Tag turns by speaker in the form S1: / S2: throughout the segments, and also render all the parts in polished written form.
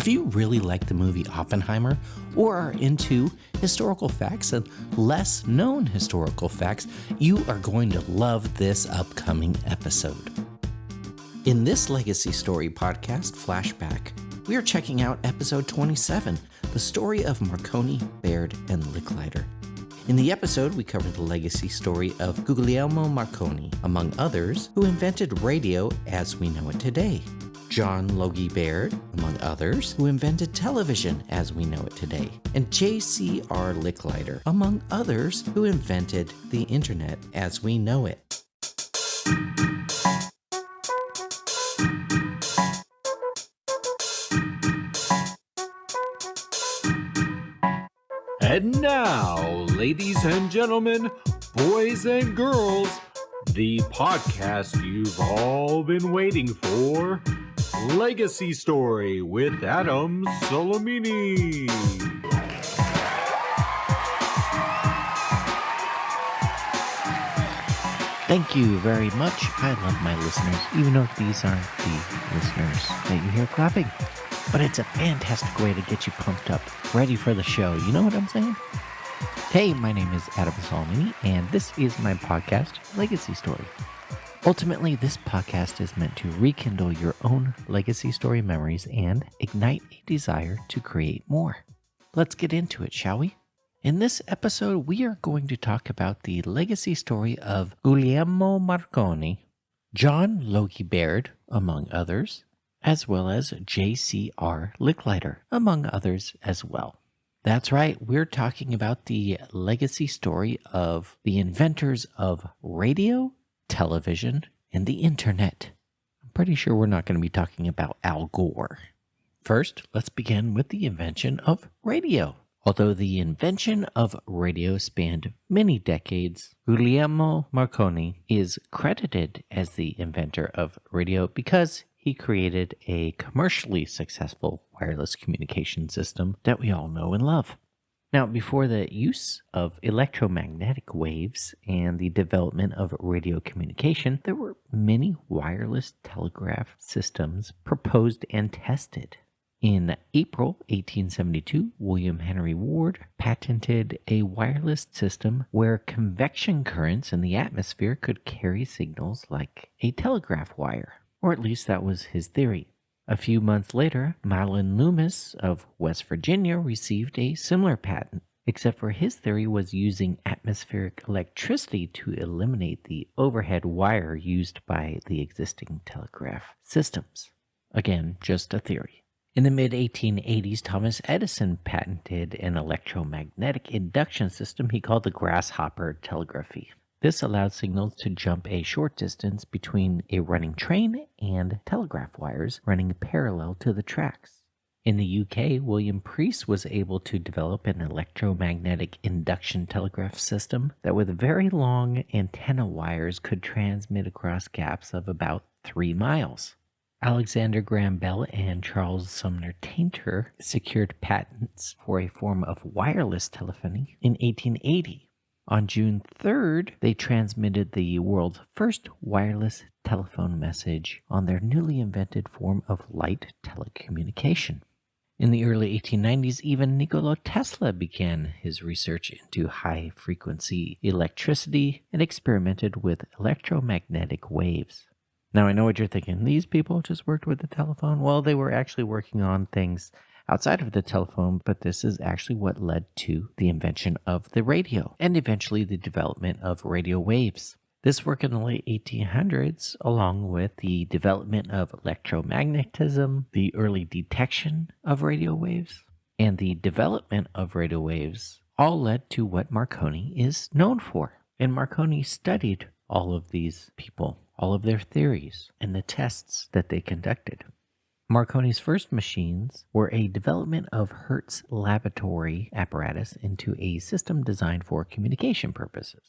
S1: If you really like the movie Oppenheimer or are into historical facts and less known historical facts, you are going to love this upcoming episode. In this Legacy Story podcast, Flashback, we are checking out episode 27, the story of Marconi, Baird, and Licklider. In the episode, we cover the legacy story of Guglielmo Marconi, among others, who invented radio as we know it today. John Logie Baird, among others, who invented television as we know it today. And J.C.R. Licklider, among others, who invented the internet as we know it.
S2: And now, ladies and gentlemen, boys and girls, the podcast you've all been waiting for, Legacy Story with Adam Solomini.
S3: Thank you very much. I love my listeners, even though these aren't the listeners that you hear clapping. But it's a fantastic way to get you pumped up, ready for the show. You know what I'm saying? Hey, my name is Adam Solomini, and this is my podcast, Legacy Story. Ultimately, this podcast is meant to rekindle your own legacy story memories and ignite a desire to create more. Let's get into it, shall we? In this episode, we are going to talk about the legacy story of Guglielmo Marconi, John Logie Baird, among others, as well as J.C.R. Licklider, among others as well. That's right, we're talking about the legacy story of the inventors of radio, television, and the internet. I'm pretty sure we're not going to be talking about Al Gore. First, let's begin with the invention of radio. Although the invention of radio spanned many decades, Guglielmo Marconi is credited as the inventor of radio because he created a commercially successful wireless communication system that we all know and love. Now, before the use of electromagnetic waves and the development of radio communication, there were many wireless telegraph systems proposed and tested. In April 1872, William Henry Ward patented a wireless system where convection currents in the atmosphere could carry signals like a telegraph wire. Or at least that was his theory. A few months later, Mahlon Loomis of West Virginia received a similar patent, except for his theory was using atmospheric electricity to eliminate the overhead wire used by the existing telegraph systems. Again, just a theory. In the mid-1880s, Thomas Edison patented an electromagnetic induction system he called the grasshopper telegraphy. This allowed signals to jump a short distance between a running train and telegraph wires running parallel to the tracks. In the UK, William Preece was able to develop an electromagnetic induction telegraph system that with very long antenna wires could transmit across gaps of about 3 miles. Alexander Graham Bell and Charles Sumner Tainter secured patents for a form of wireless telephony in 1880. On June 3rd, they transmitted the world's first wireless telephone message on their newly invented form of light telecommunication. In the early 1890s, even Nikola Tesla began his research into high-frequency electricity and experimented with electromagnetic waves. Now, I know what you're thinking. These people just worked with the telephone? Well, they were actually working on things outside of the telephone, but this is actually what led to the invention of the radio and eventually the development of radio waves. This work in the late 1800s, along with the development of electromagnetism, the early detection of radio waves, and the development of radio waves, all led to what Marconi is known for. And Marconi studied all of these people, all of their theories, and the tests that they conducted. Marconi's first machines were a development of Hertz laboratory apparatus into a system designed for communication purposes.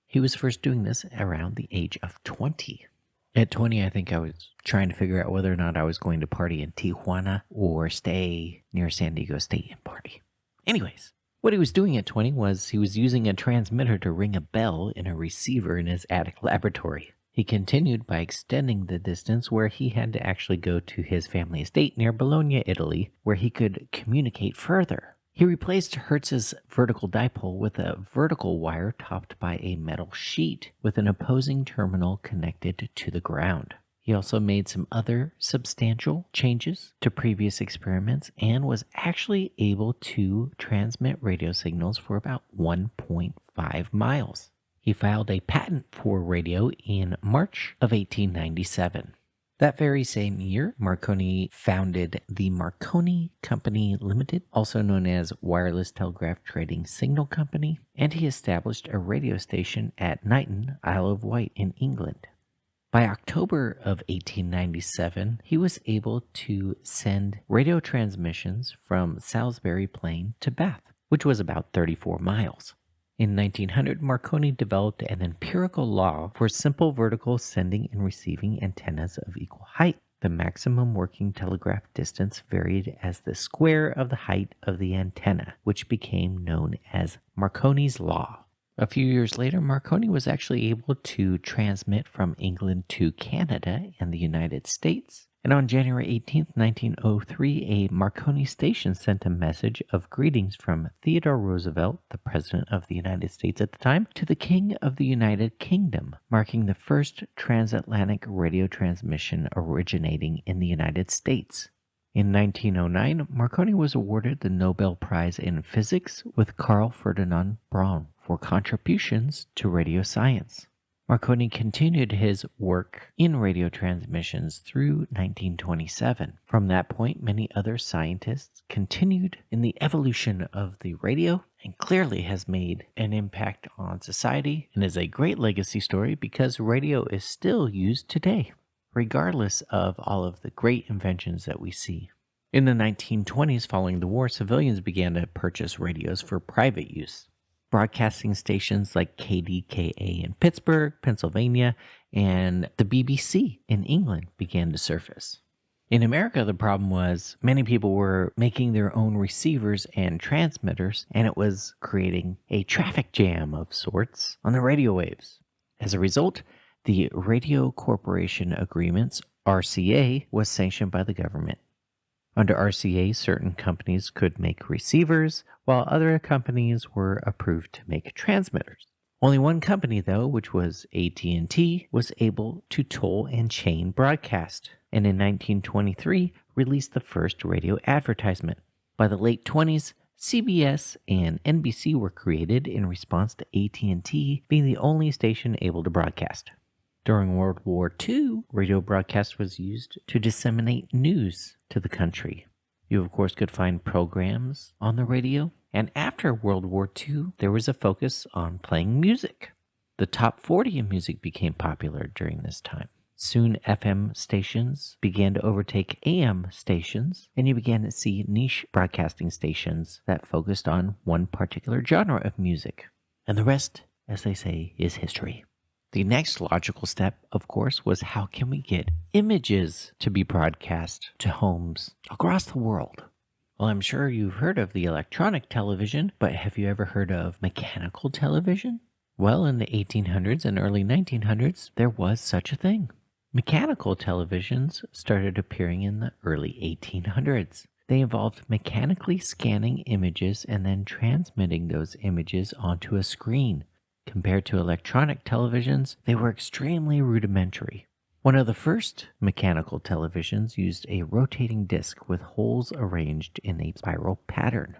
S3: He was first doing this around the age of 20. At 20, I think I was trying to figure out whether or not I was going to party in Tijuana or stay near San Diego State and party. Anyways, what he was doing at 20 was he was using a transmitter to ring a bell in a receiver in his attic laboratory. He continued by extending the distance where he had to actually go to his family estate near Bologna, Italy, where he could communicate further. He replaced Hertz's vertical dipole with a vertical wire topped by a metal sheet with an opposing terminal connected to the ground. He also made some other substantial changes to previous experiments and was actually able to transmit radio signals for about 1.5 miles. He filed a patent for radio in March of 1897. That very same year, Marconi founded the Marconi Company Limited, also known as Wireless Telegraph Trading Signal Company, and he established a radio station at Knighton, Isle of Wight in England. By October of 1897, he was able to send radio transmissions from Salisbury Plain to Bath, which was about 34 miles. In 1900, Marconi developed an empirical law for simple vertical sending and receiving antennas of equal height. The maximum working telegraph distance varied as the square of the height of the antenna, which became known as Marconi's law. A few years later, Marconi was actually able to transmit from England to Canada and the United States. And on January 18, 1903, a Marconi station sent a message of greetings from Theodore Roosevelt, the President of the United States at the time, to the King of the United Kingdom, marking the first transatlantic radio transmission originating in the United States. In 1909, Marconi was awarded the Nobel Prize in Physics with Carl Ferdinand Braun for contributions to radio science. Marconi continued his work in radio transmissions through 1927. From that point, many other scientists continued in the evolution of the radio and clearly has made an impact on society and is a great legacy story because radio is still used today, regardless of all of the great inventions that we see. In the 1920s, following the war, civilians began to purchase radios for private use. Broadcasting stations like KDKA in Pittsburgh, Pennsylvania, and the BBC in England began to surface. In America, the problem was many people were making their own receivers and transmitters, and it was creating a traffic jam of sorts on the radio waves. As a result, the Radio Corporation Agreements, RCA, was sanctioned by the government. Under RCA, certain companies could make receivers, while other companies were approved to make transmitters. Only one company, though, which was AT&T, was able to toll and chain broadcast, and in 1923 released the first radio advertisement. By the late 20s, CBS and NBC were created in response to AT&T being the only station able to broadcast. During World War II, radio broadcast was used to disseminate news to the country. You, of course, could find programs on the radio. And after World War II, there was a focus on playing music. The top 40 in music became popular during this time. Soon, FM stations began to overtake AM stations, and you began to see niche broadcasting stations that focused on one particular genre of music. And the rest, as they say, is history. The next logical step, of course, was how can we get images to be broadcast to homes across the world? Well, I'm sure you've heard of the electronic television, but have you ever heard of mechanical television? Well, in the 1800s and early 1900s, there was such a thing. Mechanical televisions started appearing in the early 1800s. They involved mechanically scanning images and then transmitting those images onto a screen. Compared to electronic televisions, they were extremely rudimentary. One of the first mechanical televisions used a rotating disc with holes arranged in a spiral pattern.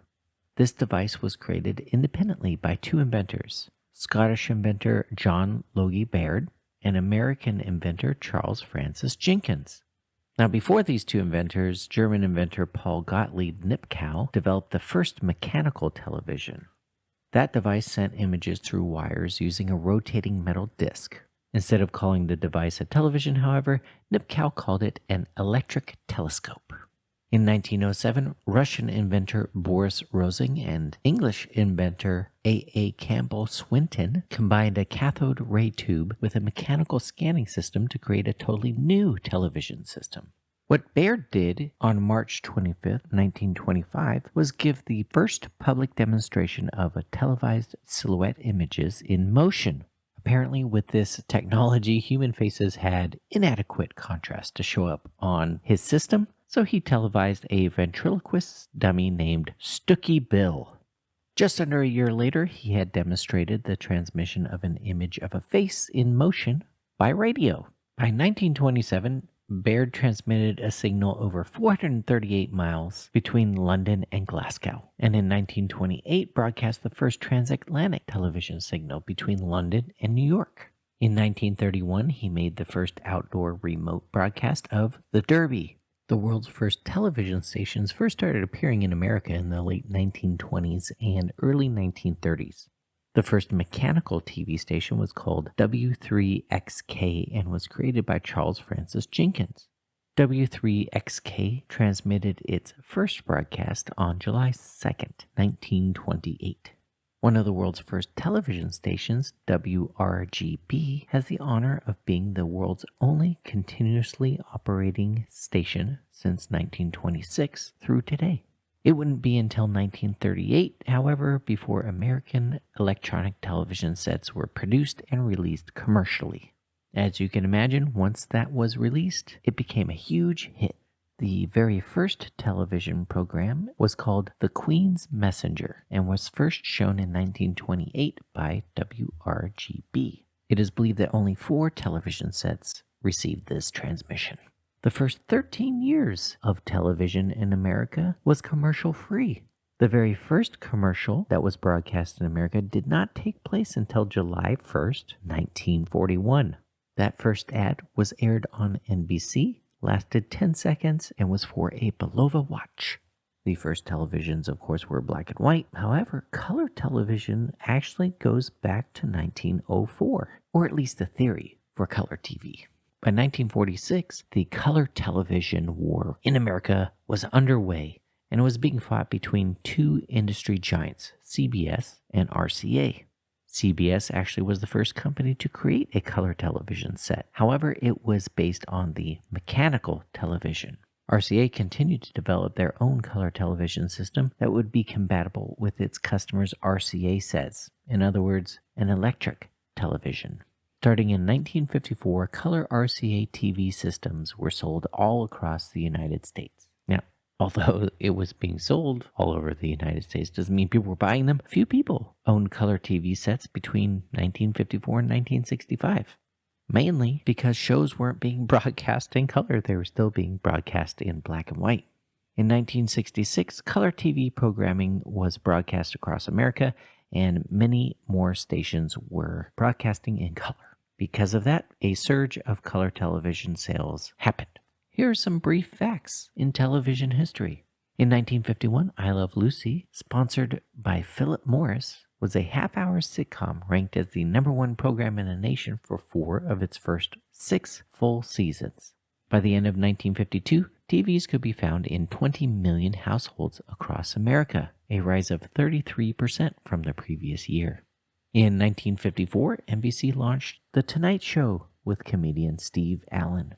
S3: This device was created independently by two inventors, Scottish inventor John Logie Baird and American inventor Charles Francis Jenkins. Now, before these two inventors, German inventor Paul Gottlieb Nipkow developed the first mechanical television. That device sent images through wires using a rotating metal disc. Instead of calling the device a television, however, Nipkow called it an electric telescope. In 1907, Russian inventor Boris Rosing and English inventor A. Campbell Swinton combined a cathode ray tube with a mechanical scanning system to create a totally new television system. What Baird did on March 25, 1925, was give the first public demonstration of a televised silhouette images in motion. A Apparently, with this technology, human faces had inadequate contrast to show up on his system, so he televised a ventriloquist dummy named Stooky Bill. Just under a year later, he had demonstrated the transmission of an image of a face in motion by radio. By 1927, Baird transmitted a signal over 438 miles between London and Glasgow, and in 1928 broadcast the first transatlantic television signal between London and New York. In 1931, he made the first outdoor remote broadcast of the Derby. The world's first television stations first started appearing in America in the late 1920s and early 1930s. The first mechanical TV station was called W3XK and was created by Charles Francis Jenkins. W3XK transmitted its first broadcast on July 2nd, 1928. One of the world's first television stations, WRGB, has the honor of being the world's only continuously operating station since 1926 through today. It wouldn't be until 1938, however, before American electronic television sets were produced and released commercially. As you can imagine, once that was released, it became a huge hit. The very first television program was called The Queen's Messenger and was first shown in 1928 by WRGB. It is believed that only 4 television sets received this transmission. The first 13 years of television in America was commercial-free. The very first commercial that was broadcast in America did not take place until July 1st, 1941. That first ad was aired on NBC, lasted 10 seconds, and was for a Bulova watch. The first televisions, of course, were black and white. However, color television actually goes back to 1904, or at least the theory for color TV. By 1946, the color television war in America was underway, and it was being fought between 2 industry giants, CBS and RCA. CBS actually was the first company to create a color television set. However, it was based on the mechanical television. RCA continued to develop their own color television system that would be compatible with its customers' RCA sets. In other words, an electric television. Starting in 1954, color RCA TV systems were sold all across the United States. Now, although it was being sold all over the United States doesn't mean people were buying them. Few people owned color TV sets between 1954 and 1965. Mainly because shows weren't being broadcast in color, they were still being broadcast in black and white. In 1966, color TV programming was broadcast across America, and many more stations were broadcasting in color. Because of that, a surge of color television sales happened. Here are some brief facts in television history. In 1951, I Love Lucy, sponsored by Philip Morris, was a half-hour sitcom ranked as the #1 program in the nation for 4 of its first 6 full seasons. By the end of 1952, TVs could be found in 20 million households across America, a rise of 33% from the previous year. In 1954, NBC launched The Tonight Show with comedian Steve Allen.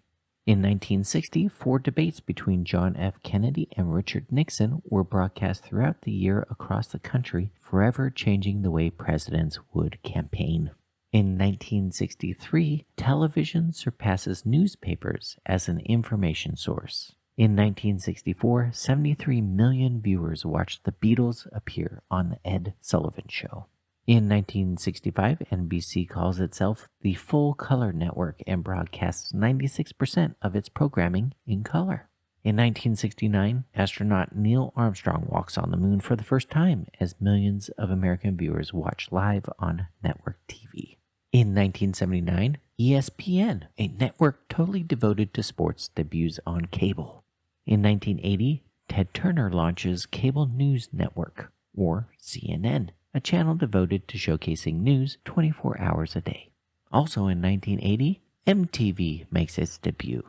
S3: In 1960, 4 debates between John F. Kennedy and Richard Nixon were broadcast throughout the year across the country, forever changing the way presidents would campaign. In 1963, television surpasses newspapers as an information source. In 1964, 73 million viewers watched the Beatles appear on The Ed Sullivan Show. In 1965, NBC calls itself the Full Color Network and broadcasts 96% of its programming in color. In 1969, astronaut Neil Armstrong walks on the moon for the first time as millions of American viewers watch live on network TV. In 1979, ESPN, a network totally devoted to sports, debuts on cable. In 1980, Ted Turner launches Cable News Network, or CNN, a channel devoted to showcasing news 24 hours a day. Also in 1980, MTV makes its debut.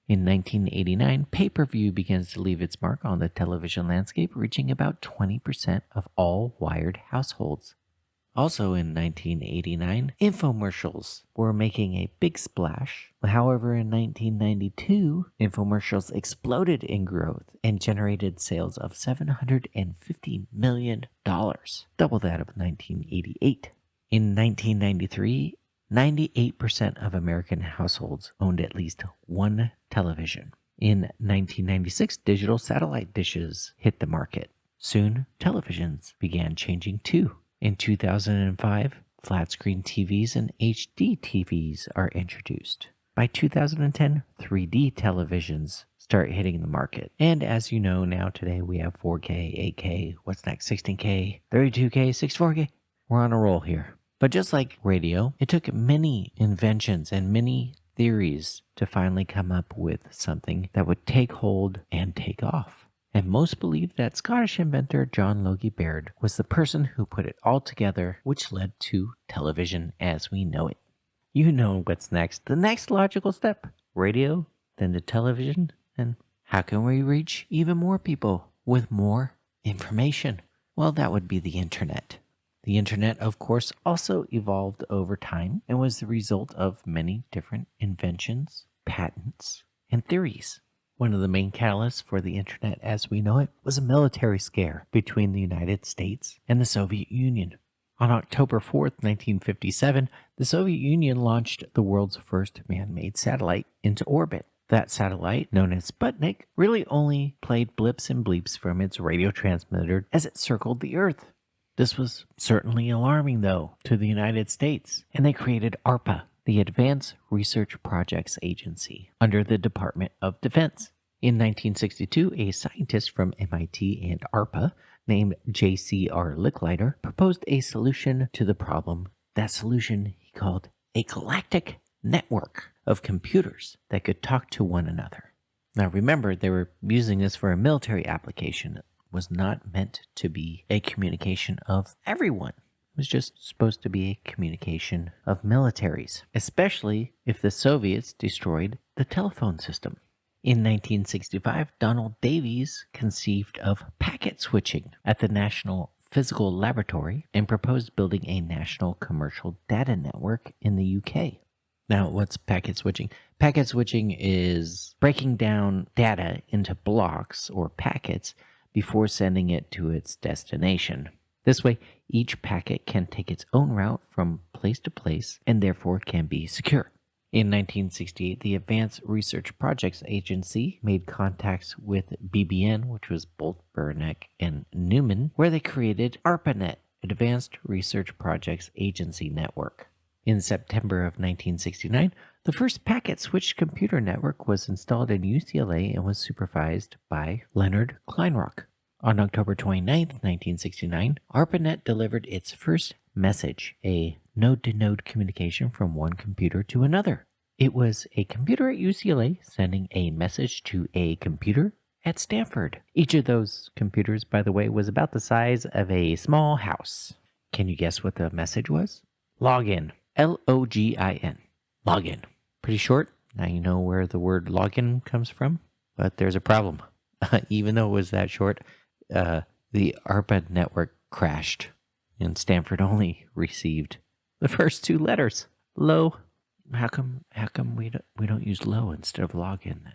S3: In 1989, pay-per-view begins to leave its mark on the television landscape, reaching about 20% of all wired households. Also in 1989, infomercials were making a big splash. However, in 1992, infomercials exploded in growth and generated sales of $750 million, double that of 1988. In 1993, 98% of American households owned at least one television. In 1996, digital satellite dishes hit the market. Soon, televisions began changing too. In 2005, flat-screen TVs and HD TVs are introduced. By 2010, 3D televisions start hitting the market. And as you know, now today we have 4K, 8K, what's next, 16K, 32K, 64K. We're on a roll here. But just like radio, it took many inventions and many theories to finally come up with something that would take hold and take off. And most believe that Scottish inventor John Logie Baird was the person who put it all together, which led to television as we know it. You know what's next. The next logical step. Radio, then to television, and how can we reach even more people with more information? Well, that would be the internet. The internet, of course, also evolved over time and was the result of many different inventions, patents, and theories. One of the main catalysts for the internet as we know it was a military scare between the United States and the Soviet Union. On October 4th, 1957, the Soviet Union launched the world's first man-made satellite into orbit. That satellite, known as Sputnik, really only played blips and bleeps from its radio transmitter as it circled the Earth. This was certainly alarming, though, to the United States, and they created ARPA, the Advanced Research Projects Agency, under the Department of Defense. In 1962, a scientist from MIT and ARPA named J.C.R. Licklider proposed a solution to the problem. That solution he called a galactic network of computers that could talk to one another. Now remember, they were using this for a military application. It was not meant to be a communication of everyone. It was just supposed to be a communication of militaries, especially if the Soviets destroyed the telephone system. In 1965, Donald Davies conceived of packet switching at the National Physical Laboratory and proposed building a national commercial data network in the UK. Now, what's packet switching? Packet switching is breaking down data into blocks or packets before sending it to its destination. This way, each packet can take its own route from place to place and therefore can be secure. In 1968, the Advanced Research Projects Agency made contacts with BBN, which was Bolt, Beranek, and Newman, where they created ARPANET, Advanced Research Projects Agency Network. In September of 1969, the first packet-switched computer network was installed in UCLA and was supervised by Leonard Kleinrock. On October 29, 1969, ARPANET delivered its first message, a node-to-node communication from one computer to another. It was a computer at UCLA sending a message to a computer at Stanford. Each of those computers, by the way, was about the size of a small house. Can you guess what the message was? Login. Login. Login. Pretty short. Now you know where the word login comes from, but there's a problem. Even though it was that short, the ARPA network crashed, and Stanford only received the first two letters. Low. How come we don't use low instead of login then?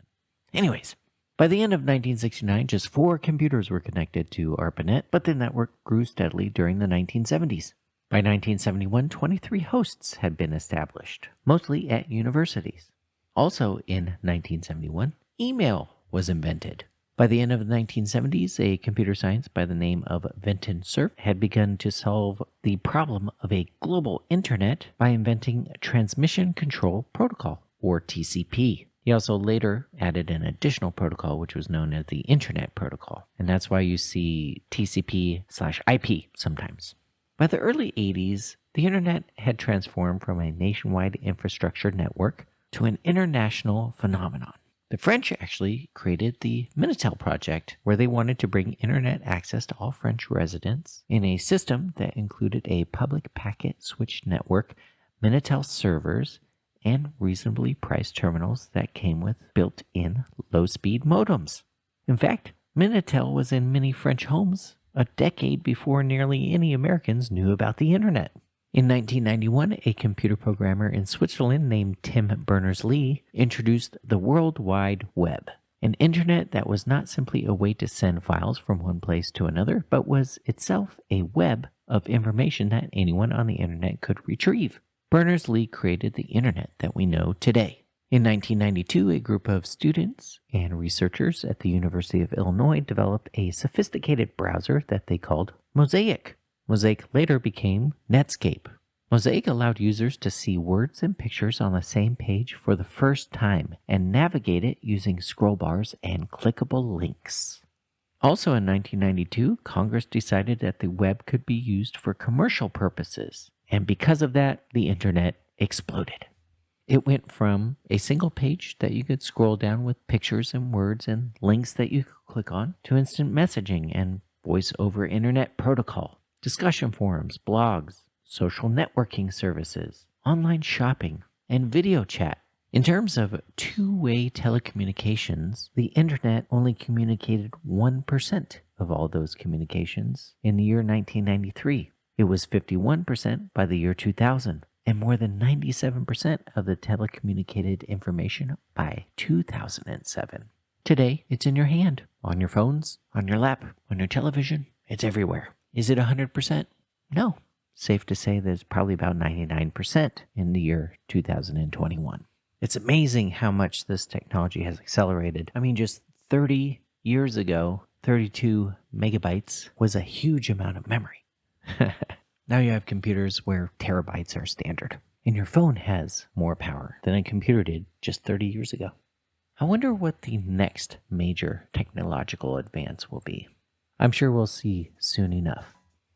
S3: Anyways, by the end of 1969, just 4 computers were connected to ARPANET, but the network grew steadily during the 1970s. By 1971, 23 hosts had been established, mostly at universities. Also in 1971, email was invented. By the end of the 1970s, a computer science by the name of Vinton Cerf had begun to solve the problem of a global internet by inventing Transmission Control Protocol, or TCP. He also later added an additional protocol which was known as the Internet Protocol, and that's why you see TCP/IP sometimes. By the early 80s, the internet had transformed from a nationwide infrastructure network to an international phenomenon. The French actually created the Minitel project, where they wanted to bring internet access to all French residents in a system that included a public packet switch network, Minitel servers, and reasonably priced terminals that came with built-in low-speed modems. In fact, Minitel was in many French homes a decade before nearly any Americans knew about the internet. In 1991, a computer programmer in Switzerland named Tim Berners-Lee introduced the World Wide Web, an internet that was not simply a way to send files from one place to another, but was itself a web of information that anyone on the internet could retrieve. Berners-Lee created the internet that we know today. In 1992, a group of students and researchers at the University of Illinois developed a sophisticated browser that they called Mosaic. Mosaic later became Netscape. Mosaic allowed users to see words and pictures on the same page for the first time and navigate it using scroll bars and clickable links. Also in 1992, Congress decided that the web could be used for commercial purposes, and because of that, the internet exploded. It went from a single page that you could scroll down with pictures and words and links that you could click on to instant messaging and voice over internet protocol, discussion forums, blogs, social networking services, online shopping, and video chat. In terms of two-way telecommunications, the internet only communicated 1% of all those communications in the year 1993. It was 51% by the year 2000, and more than 97% of the telecommunicated information by 2007. Today, it's in your hand, on your phones, on your lap, on your television. It's everywhere. Is it 100%? No. Safe to say that it's probably about 99% in the year 2021. It's amazing how much this technology has accelerated. I mean, just 30 years ago, 32 megabytes was a huge amount of memory. Now you have computers where terabytes are standard, and your phone has more power than a computer did just 30 years ago. I wonder what the next major technological advance will be. I'm sure we'll see soon enough.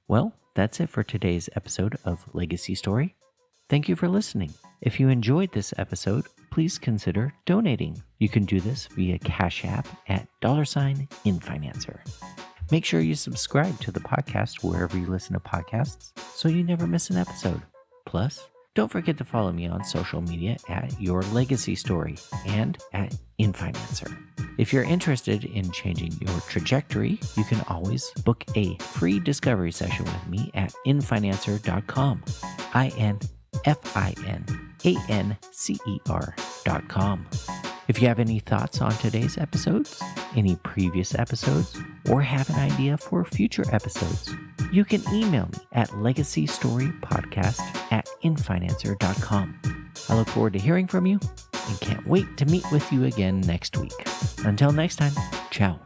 S3: Well, that's it for today's episode of Legacy Story. Thank you for listening. If you enjoyed this episode, please consider donating. You can do this via Cash App at $InFinancer. Make sure you subscribe to the podcast wherever you listen to podcasts so you never miss an episode. Plus, don't forget to follow me on social media at Your Legacy Story and at InFinancer. If you're interested in changing your trajectory, you can always book a free discovery session with me at InFinancer.com. InFinancer.com. If you have any thoughts on today's episodes, any previous episodes, or have an idea for future episodes, you can email me at legacystorypodcast@infinancer.com. I look forward to hearing from you and can't wait to meet with you again next week. Until next time, ciao.